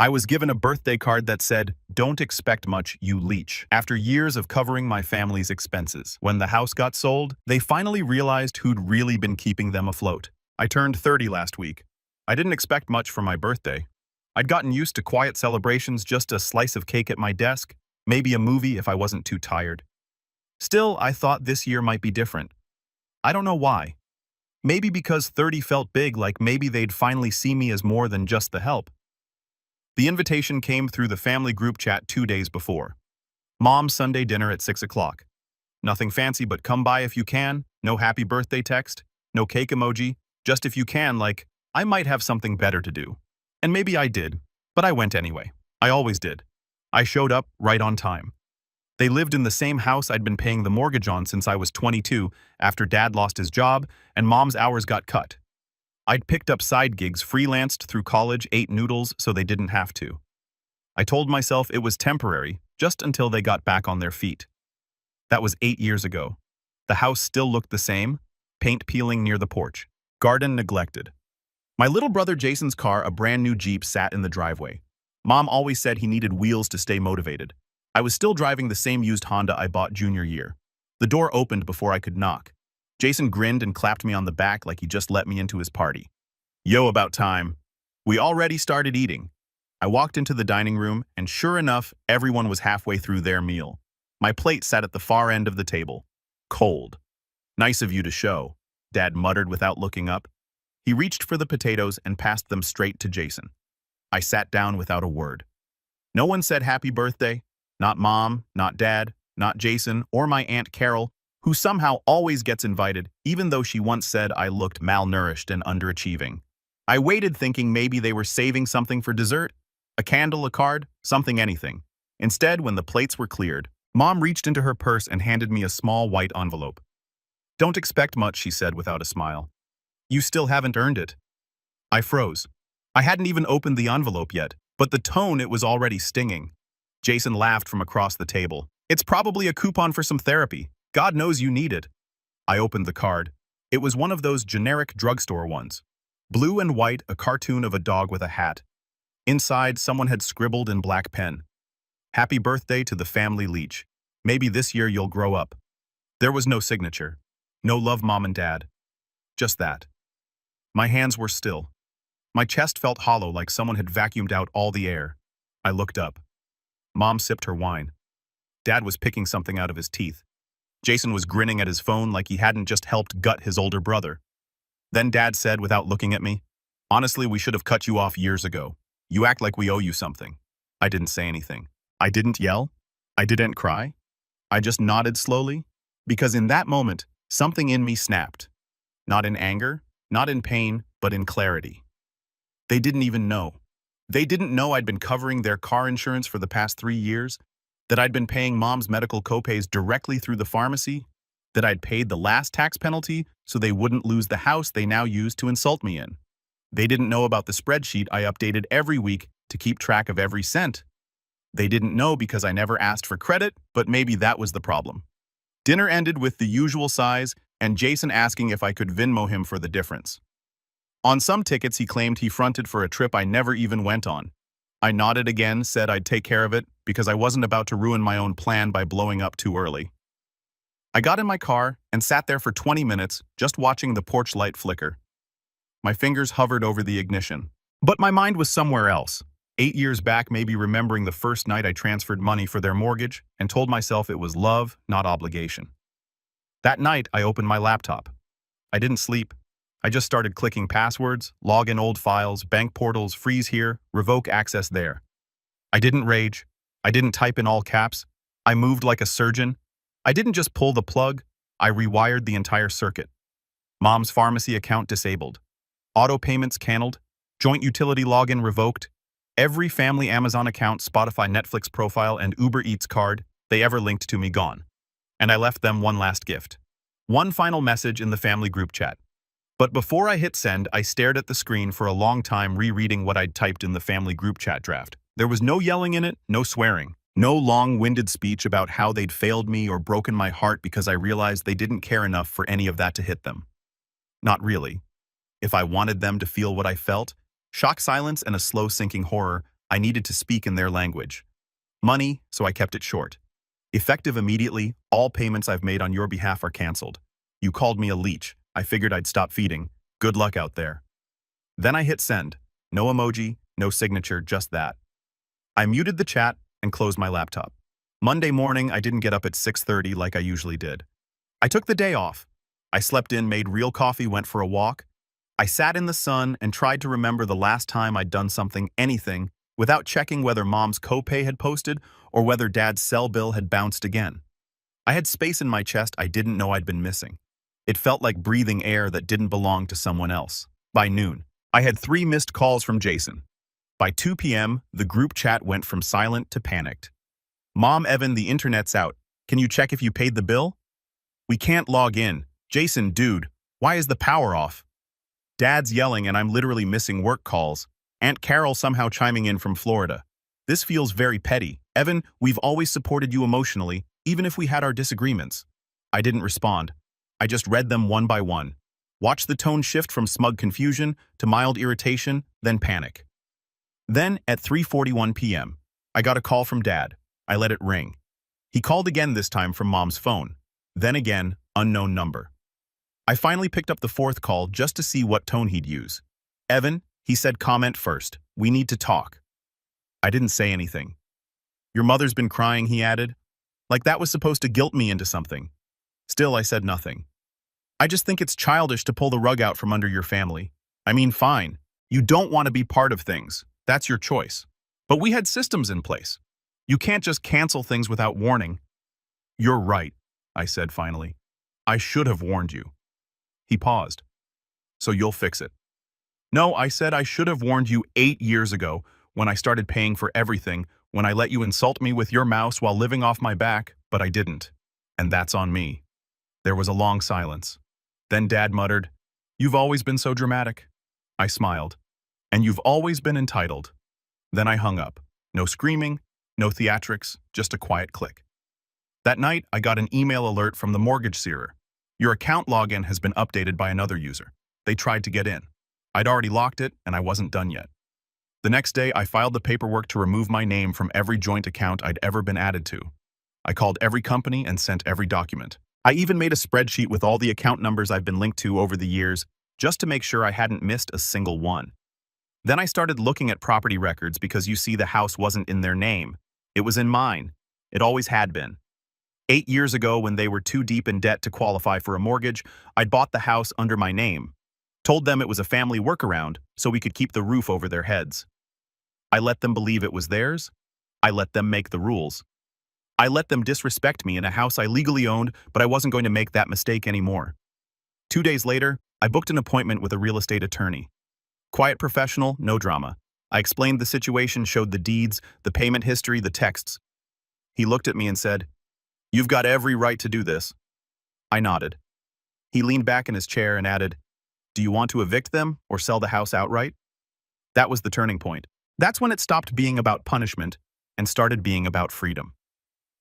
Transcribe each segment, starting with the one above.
I was given a birthday card that said, "Don't expect much, you leech." After years of covering my family's expenses, when the house got sold, they finally realized who'd really been keeping them afloat. I turned 30 last week. I didn't expect much for my birthday. I'd gotten used to quiet celebrations, just a slice of cake at my desk, maybe a movie if I wasn't too tired. Still, I thought this year might be different. I don't know why. Maybe because 30 felt big, like maybe they'd finally see me as more than just the help. The invitation came through the family group chat 2 days before. Mom's Sunday dinner at 6 o'clock. Nothing fancy, but come by if you can. No happy birthday text, no cake emoji, just if you can, like, I might have something better to do. And maybe I did, but I went anyway. I always did. I showed up right on time. They lived in the same house I'd been paying the mortgage on since I was 22, after Dad lost his job and Mom's hours got cut. I'd picked up side gigs, freelanced through college, ate noodles so they didn't have to. I told myself it was temporary, just until they got back on their feet. That was 8 years ago. The house still looked the same, paint peeling near the porch, garden neglected. My little brother Jason's car, a brand new Jeep, sat in the driveway. Mom always said he needed wheels to stay motivated. I was still driving the same used Honda I bought junior year. The door opened before I could knock. Jason grinned and clapped me on the back like he just let me into his party. Yo, about time. We already started eating. I walked into the dining room, and sure enough, everyone was halfway through their meal. My plate sat at the far end of the table. Cold. Nice of you to show, Dad muttered without looking up. He reached for the potatoes and passed them straight to Jason. I sat down without a word. No one said happy birthday. Not Mom, not Dad, not Jason, or my Aunt Carol, who somehow always gets invited, even though she once said I looked malnourished and underachieving. I waited thinking maybe they were saving something for dessert, a candle, a card, something, anything. Instead, when the plates were cleared, Mom reached into her purse and handed me a small white envelope. "Don't expect much," she said without a smile. "You still haven't earned it." I froze. I hadn't even opened the envelope yet, but the tone, it was already stinging. Jason laughed from across the table. "It's probably a coupon for some therapy. God knows you need it." I opened the card. It was one of those generic drugstore ones. Blue and white, a cartoon of a dog with a hat. Inside, someone had scribbled in black pen, "Happy birthday to the family Leech. Maybe this year you'll grow up." There was no signature. No love, Mom and Dad. Just that. My hands were still. My chest felt hollow, like someone had vacuumed out all the air. I looked up. Mom sipped her wine. Dad was picking something out of his teeth. Jason was grinning at his phone like he hadn't just helped gut his older brother. Then Dad said, without looking at me, "Honestly, we should have cut you off years ago. You act like we owe you something." I didn't say anything. I didn't yell. I didn't cry. I just nodded slowly, because in that moment, something in me snapped. Not in anger, not in pain, but in clarity. They didn't even know. They didn't know I'd been covering their car insurance for the past 3 years, that I'd been paying Mom's medical copays directly through the pharmacy, that I'd paid the last tax penalty so they wouldn't lose the house they now use to insult me in. They didn't know about the spreadsheet I updated every week to keep track of every cent. They didn't know because I never asked for credit, but maybe that was the problem. Dinner ended with the usual sighs and Jason asking if I could Venmo him for the difference. On some tickets, he claimed he fronted for a trip I never even went on. I nodded again, said I'd take care of it because I wasn't about to ruin my own plan by blowing up too early. I got in my car and sat there for 20 minutes, just watching the porch light flicker. My fingers hovered over the ignition. But my mind was somewhere else. 8 years back, maybe remembering the first night I transferred money for their mortgage and told myself it was love, not obligation. That night, I opened my laptop. I didn't sleep. I just started clicking passwords, log in old files, bank portals, freeze here, revoke access there. I didn't rage. I didn't type in all caps. I moved like a surgeon. I didn't just pull the plug. I rewired the entire circuit. Mom's pharmacy account disabled. Auto payments canceled. Joint utility login revoked. Every family Amazon account, Spotify, Netflix profile, and Uber Eats card they ever linked to me gone. And I left them one last gift. One final message in the family group chat. But before I hit send, I stared at the screen for a long time, rereading what I'd typed in the family group chat draft. There was no yelling in it, no swearing, no long-winded speech about how they'd failed me or broken my heart because I realized they didn't care enough for any of that to hit them. Not really. If I wanted them to feel what I felt, shock, silence, and a slow sinking horror, I needed to speak in their language. Money, so I kept it short. Effective immediately, all payments I've made on your behalf are canceled. You called me a leech. I figured I'd stop feeding. Good luck out there. Then I hit send. No emoji, no signature, just that. I muted the chat and closed my laptop. Monday morning, I didn't get up at 6:30 like I usually did. I took the day off. I slept in, made real coffee, went for a walk. I sat in the sun and tried to remember the last time I'd done something, anything, without checking whether Mom's copay had posted or whether Dad's cell bill had bounced again. I had space in my chest I didn't know I'd been missing. It felt like breathing air that didn't belong to someone else. By noon, I had 3 missed calls from Jason. By 2 p.m., the group chat went from silent to panicked. Mom, Evan, the internet's out. Can you check if you paid the bill? We can't log in. Jason, dude, why is the power off? Dad's yelling and I'm literally missing work calls. Aunt Carol somehow chiming in from Florida. This feels very petty. Evan, we've always supported you emotionally, even if we had our disagreements. I didn't respond. I just read them one by one. Watched the tone shift from smug confusion to mild irritation, then panic. Then, at 3:41 p.m., I got a call from Dad. I let it ring. He called again, this time from Mom's phone. Then again, unknown number. I finally picked up the 4th call just to see what tone he'd use. Evan, he said, comment first. We need to talk. I didn't say anything. Your mother's been crying, he added. Like that was supposed to guilt me into something. Still, I said nothing. I just think it's childish to pull the rug out from under your family. I mean, fine. You don't want to be part of things. That's your choice. But we had systems in place. You can't just cancel things without warning. You're right, I said finally. I should have warned you. He paused. So you'll fix it. No, I said I should have warned you 8 years ago when I started paying for everything, when I let you insult me with your mouse while living off my back, but I didn't. And that's on me. There was a long silence. Then Dad muttered, You've always been so dramatic. I smiled. And you've always been entitled. Then I hung up. No screaming, no theatrics, just a quiet click. That night, I got an email alert from the mortgage seerer. Your account login has been updated by another user. They tried to get in. I'd already locked it, and I wasn't done yet. The next day, I filed the paperwork to remove my name from every joint account I'd ever been added to. I called every company and sent every document. I even made a spreadsheet with all the account numbers I've been linked to over the years, just to make sure I hadn't missed a single one. Then I started looking at property records because you see the house wasn't in their name. It was in mine. It always had been. 8 years ago, when they were too deep in debt to qualify for a mortgage, I'd bought the house under my name. Told them it was a family workaround so we could keep the roof over their heads. I let them believe it was theirs. I let them make the rules. I let them disrespect me in a house I legally owned, but I wasn't going to make that mistake anymore. 2 days later, I booked an appointment with a real estate attorney. Quiet professional, no drama. I explained the situation, showed the deeds, the payment history, the texts. He looked at me and said, You've got every right to do this. I nodded. He leaned back in his chair and added, Do you want to evict them or sell the house outright? That was the turning point. That's when it stopped being about punishment and started being about freedom.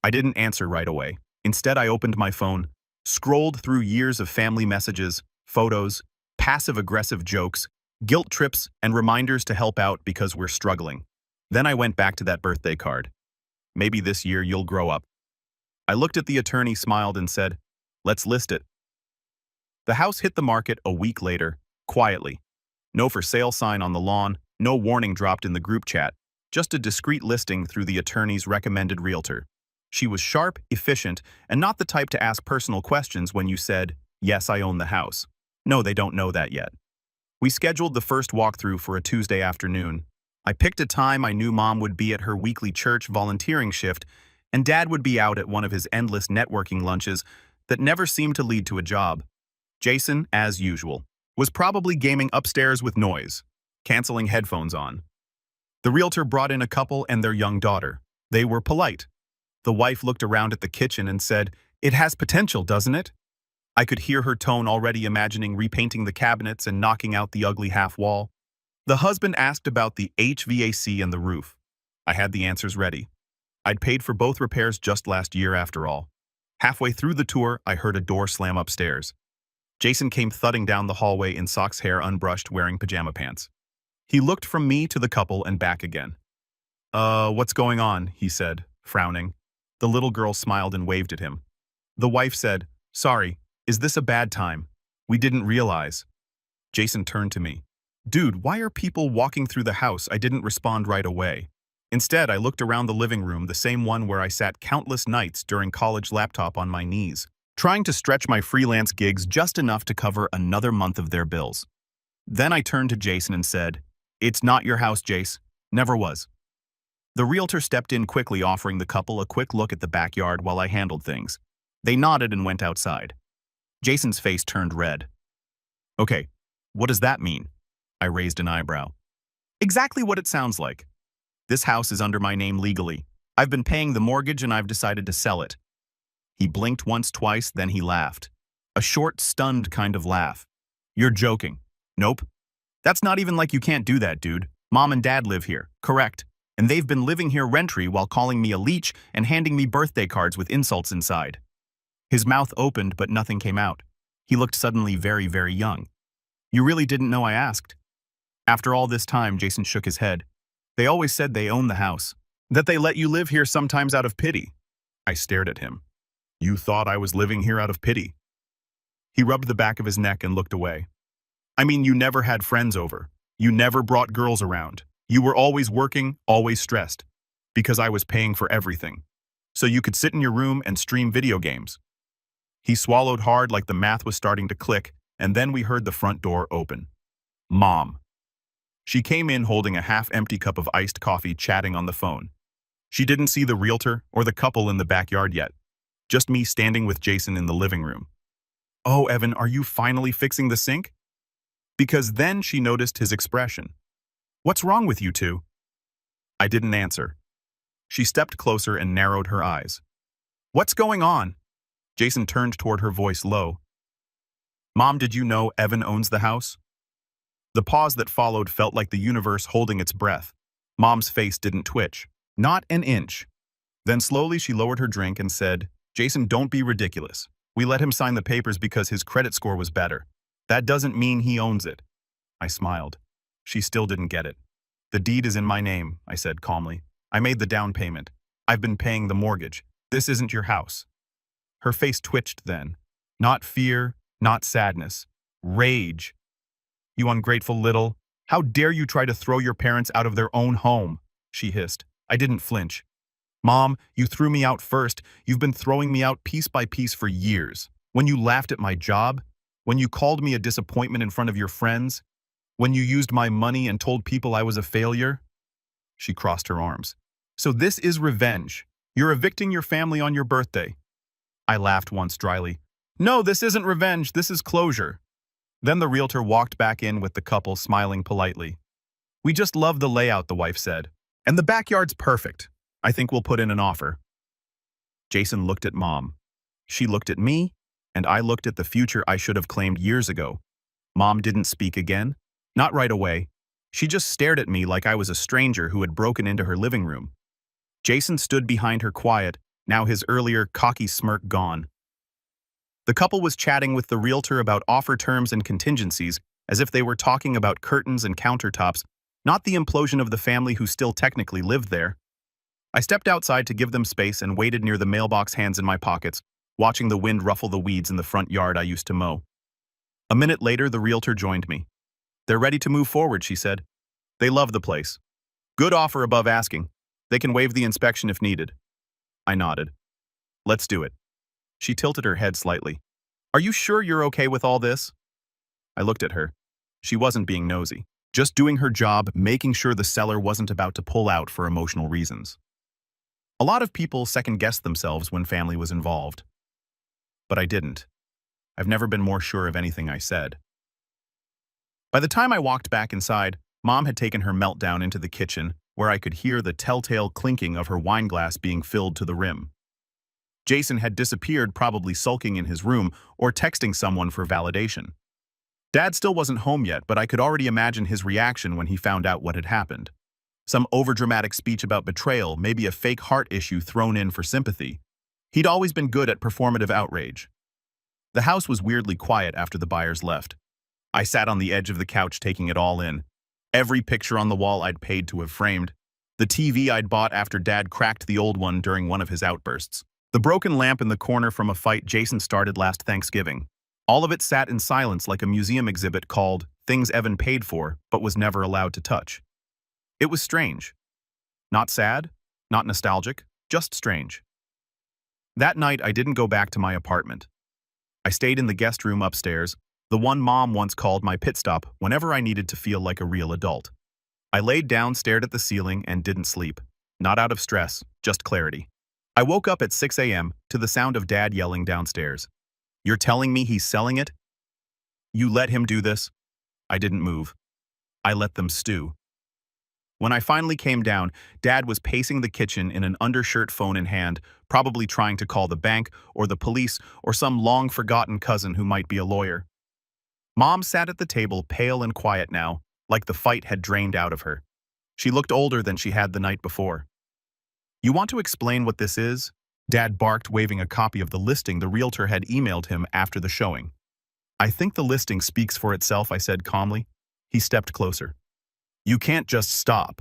I didn't answer right away. Instead, I opened my phone, scrolled through years of family messages, photos, passive-aggressive jokes, guilt trips, and reminders to help out because we're struggling. Then I went back to that birthday card. Maybe this year you'll grow up. I looked at the attorney, smiled, and said, Let's list it. The house hit the market a week later, quietly. No for sale sign on the lawn, no warning dropped in the group chat, just a discreet listing through the attorney's recommended realtor. She was sharp, efficient, and not the type to ask personal questions when you said, Yes, I own the house. No, they don't know that yet. We scheduled the first walkthrough for a Tuesday afternoon. I picked a time I knew Mom would be at her weekly church volunteering shift, and Dad would be out at one of his endless networking lunches that never seemed to lead to a job. Jason, as usual, was probably gaming upstairs with noise, canceling headphones on. The realtor brought in a couple and their young daughter. They were polite. The wife looked around at the kitchen and said, It has potential, doesn't it? I could hear her tone, already imagining repainting the cabinets and knocking out the ugly half wall. The husband asked about the HVAC and the roof. I had the answers ready. I'd paid for both repairs just last year after all. Halfway through the tour, I heard a door slam upstairs. Jason came thudding down the hallway in socks, hair unbrushed, wearing pajama pants. He looked from me to the couple and back again. What's going on?" he said, frowning. The little girl smiled and waved at him. The wife said, "Sorry, is this a bad time? We didn't realize." Jason turned to me. "Dude, why are people walking through the house?" I didn't respond right away. Instead, I looked around the living room, the same one where I sat countless nights during college laptop on my knees, trying to stretch my freelance gigs just enough to cover another month of their bills. Then I turned to Jason and said, "It's not your house, Jace. Never was." The realtor stepped in quickly, offering the couple a quick look at the backyard while I handled things. They nodded and went outside. Jason's face turned red. "Okay, what does that mean?" I raised an eyebrow. "Exactly what it sounds like. This house is under my name legally. I've been paying the mortgage and I've decided to sell it." He blinked once, twice, then he laughed. A short, stunned kind of laugh. "You're joking." "Nope. That's not even like you can't do that, dude. Mom and Dad live here, correct? And they've been living here rent-free while calling me a leech and handing me birthday cards with insults inside." His mouth opened, but nothing came out. He looked suddenly very, very young. "You really didn't know I asked?" After all this time, Jason shook his head. "They always said they own the house, that they let you live here sometimes out of pity." I stared at him. "You thought I was living here out of pity?" He rubbed the back of his neck and looked away. "I mean, you never had friends over. You never brought girls around. You were always working, always stressed. Because I was paying for everything. So you could sit in your room and stream video games." He swallowed hard like the math was starting to click, and then we heard the front door open. Mom. She came in holding a half-empty cup of iced coffee, chatting on the phone. She didn't see the realtor or the couple in the backyard yet. Just me standing with Jason in the living room. "Oh, Evan, are you finally fixing the sink?" Because then she noticed his expression. "What's wrong with you two?" I didn't answer. She stepped closer and narrowed her eyes. "What's going on?" Jason turned toward her, voice low. "Mom, did you know Evan owns the house?" The pause that followed felt like the universe holding its breath. Mom's face didn't twitch. Not an inch. Then slowly she lowered her drink and said, "Jason, don't be ridiculous. We let him sign the papers because his credit score was better. That doesn't mean he owns it." I smiled. She still didn't get it. "The deed is in my name," I said calmly. "I made the down payment. I've been paying the mortgage. This isn't your house." Her face twitched then. Not fear, not sadness. Rage. "You ungrateful little. How dare you try to throw your parents out of their own home?" she hissed. I didn't flinch. "Mom, you threw me out first. You've been throwing me out piece by piece for years. When you laughed at my job, when you called me a disappointment in front of your friends, when you used my money and told people I was a failure." She crossed her arms. "So this is revenge. You're evicting your family on your birthday." I laughed once dryly. "No, this isn't revenge. This is closure." Then the realtor walked back in with the couple, smiling politely. "We just love the layout," the wife said. "And the backyard's perfect. I think we'll put in an offer." Jason looked at Mom. She looked at me, and I looked at the future I should have claimed years ago. Mom didn't speak again. Not right away. She just stared at me like I was a stranger who had broken into her living room. Jason stood behind her quiet, now his earlier cocky smirk gone. The couple was chatting with the realtor about offer terms and contingencies, as if they were talking about curtains and countertops, not the implosion of the family who still technically lived there. I stepped outside to give them space and waited near the mailbox, hands in my pockets, watching the wind ruffle the weeds in the front yard I used to mow. A minute later, the realtor joined me. "They're ready to move forward," she said. "They love the place. Good offer above asking. They can waive the inspection if needed." I nodded. "Let's do it." She tilted her head slightly. "Are you sure you're okay with all this?" I looked at her. She wasn't being nosy, just doing her job, making sure the seller wasn't about to pull out for emotional reasons. A lot of people second-guessed themselves when family was involved. But I didn't. I've never been more sure of anything I said. By the time I walked back inside, Mom had taken her meltdown into the kitchen, where I could hear the telltale clinking of her wine glass being filled to the rim. Jason had disappeared, probably sulking in his room or texting someone for validation. Dad still wasn't home yet, but I could already imagine his reaction when he found out what had happened. Some overdramatic speech about betrayal, maybe a fake heart issue thrown in for sympathy. He'd always been good at performative outrage. The house was weirdly quiet after the buyers left. I sat on the edge of the couch taking it all in. Every picture on the wall I'd paid to have framed. The TV I'd bought after Dad cracked the old one during one of his outbursts. The broken lamp in the corner from a fight Jason started last Thanksgiving. All of it sat in silence like a museum exhibit called Things Evan Paid For but was never allowed to touch. It was strange. Not sad, not nostalgic, just strange. That night, I didn't go back to my apartment. I stayed in the guest room upstairs, the one Mom once called my pit stop whenever I needed to feel like a real adult. I laid down, stared at the ceiling, and didn't sleep. Not out of stress, just clarity. I woke up at 6 a.m. to the sound of Dad yelling downstairs. "You're telling me he's selling it? You let him do this?" I didn't move. I let them stew. When I finally came down, Dad was pacing the kitchen in an undershirt, phone in hand, probably trying to call the bank or the police or some long-forgotten cousin who might be a lawyer. Mom sat at the table, pale and quiet now, like the fight had drained out of her. She looked older than she had the night before. "You want to explain what this is?" Dad barked, waving a copy of the listing the realtor had emailed him after the showing. "I think the listing speaks for itself," I said calmly. He stepped closer. "You can't just stop."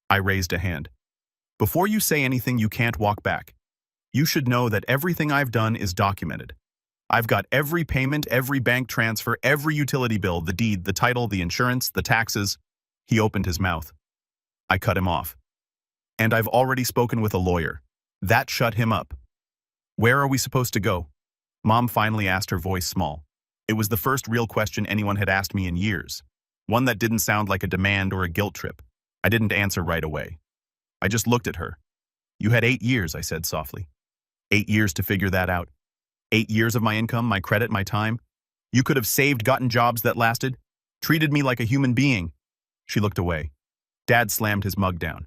I raised a hand. "Before you say anything, you can't walk back. You should know that everything I've done is documented. I've got every payment, every bank transfer, every utility bill, the deed, the title, the insurance, the taxes." He opened his mouth. I cut him off. "And I've already spoken with a lawyer." That shut him up. "Where are we supposed to go?" Mom finally asked, her voice small. It was the first real question anyone had asked me in years. One that didn't sound like a demand or a guilt trip. I didn't answer right away. I just looked at her. "You had 8 years," I said softly. 8 years to figure that out. 8 years of my income, my credit, my time. You could have saved, gotten jobs that lasted, treated me like a human being." She looked away. Dad slammed his mug down.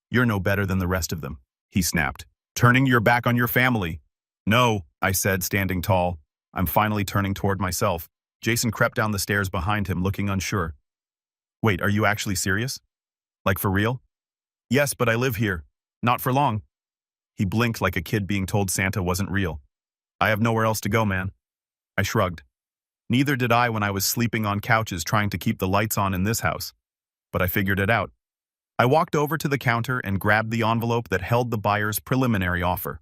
"You're no better than the rest of them," he snapped. "Turning your back on your family." "No," I said, standing tall. I'm finally turning toward myself. Jason crept down the stairs behind him, looking unsure. "Wait, are you actually serious? Like for real?" "Yes, but I live here. Not for long." He blinked like a kid being told Santa wasn't real. "I have nowhere else to go, man." I shrugged. Neither did I when I was sleeping on couches trying to keep the lights on in this house. But I figured it out. I walked over to the counter and grabbed the envelope that held the buyer's preliminary offer.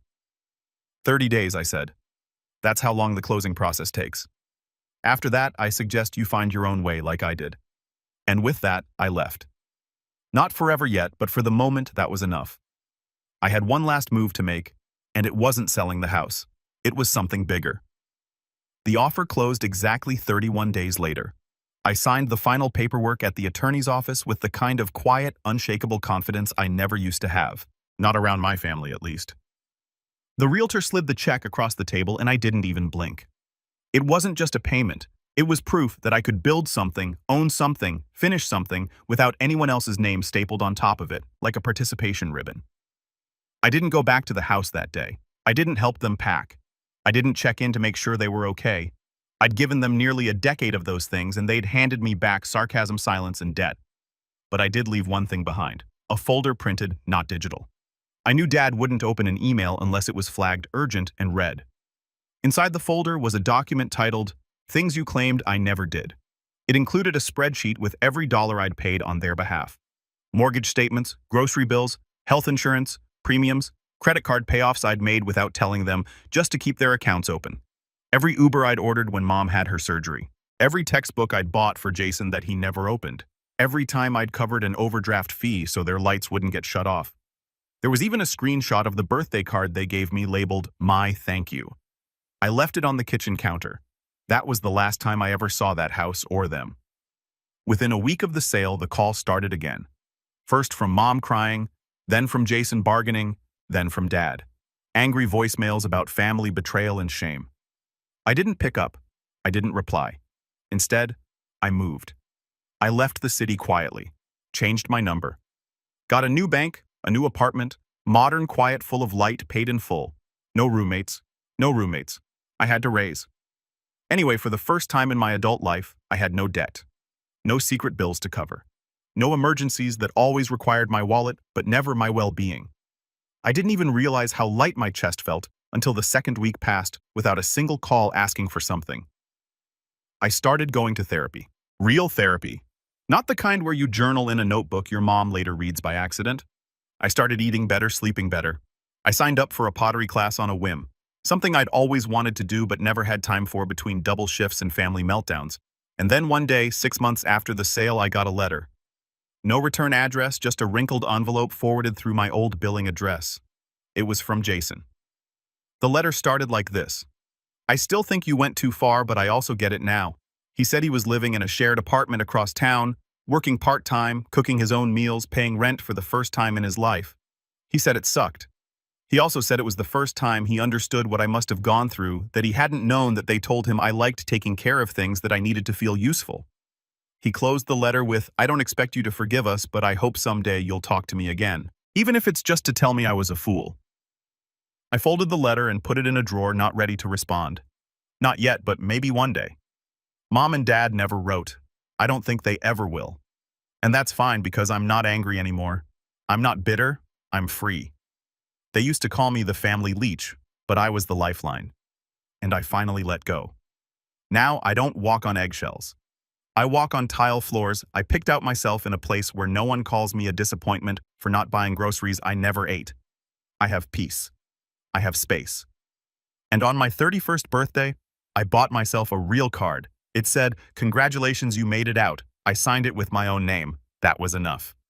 30 days, I said. That's how long the closing process takes. After that, I suggest you find your own way like I did. And with that, I left. Not forever yet, but for the moment, that was enough. I had one last move to make, and it wasn't selling the house. It was something bigger. The offer closed exactly 31 days later. I signed the final paperwork at the attorney's office with the kind of quiet, unshakable confidence I never used to have. Not around my family, at least. The realtor slid the check across the table, and I didn't even blink. It wasn't just a payment. It was proof that I could build something, own something, finish something without anyone else's name stapled on top of it, like a participation ribbon. I didn't go back to the house that day. I didn't help them pack. I didn't check in to make sure they were okay. I'd given them nearly a decade of those things, and they'd handed me back sarcasm, silence, and debt. But I did leave one thing behind. A folder printed, not digital. I knew Dad wouldn't open an email unless it was flagged urgent and read. Inside the folder was a document titled, "Things You Claimed I Never Did." It included a spreadsheet with every dollar I'd paid on their behalf. Mortgage statements, grocery bills, health insurance, premiums, credit card payoffs I'd made without telling them, just to keep their accounts open. Every Uber I'd ordered when Mom had her surgery. Every textbook I'd bought for Jason that he never opened. Every time I'd covered an overdraft fee so their lights wouldn't get shut off. There was even a screenshot of the birthday card they gave me labeled, "My Thank You." I left it on the kitchen counter. That was the last time I ever saw that house or them. Within a week of the sale, the call started again. First from Mom crying, then from Jason bargaining, then from Dad. Angry voicemails about family betrayal and shame. I didn't pick up. I didn't reply. Instead, I moved. I left the city quietly, changed my number. Got a new bank, a new apartment, modern, quiet, full of light, paid in full. No roommates. No roommates. I had to raise. Anyway, for the first time in my adult life, I had no debt. No secret bills to cover. No emergencies that always required my wallet, but never my well-being. I didn't even realize how light my chest felt until the second week passed without a single call asking for something. I started going to therapy. Real therapy. Not the kind where you journal in a notebook your mom later reads by accident. I started eating better, sleeping better. I signed up for a pottery class on a whim, something I'd always wanted to do but never had time for between double shifts and family meltdowns. And then one day, 6 months after the sale, I got a letter. No return address, just a wrinkled envelope forwarded through my old billing address. It was from Jason. The letter started like this. I still think you went too far, but I also get it now. He said he was living in a shared apartment across town, working part-time, cooking his own meals, paying rent for the first time in his life. He said it sucked. He also said it was the first time he understood what I must have gone through, that he hadn't known that they told him I liked taking care of things, that I needed to feel useful. He closed the letter with, I don't expect you to forgive us, but I hope someday you'll talk to me again, even if it's just to tell me I was a fool. I folded the letter and put it in a drawer, not ready to respond. Not yet, but maybe one day. Mom and Dad never wrote. I don't think they ever will. And that's fine because I'm not angry anymore. I'm not bitter, I'm free. They used to call me the family leech, but I was the lifeline. And I finally let go. Now I don't walk on eggshells. I walk on tile floors. I picked out myself in a place where no one calls me a disappointment for not buying groceries I never ate. I have peace. I have space. And on my 31st birthday, I bought myself a real card. It said, "Congratulations, you made it out." I signed it with my own name. That was enough.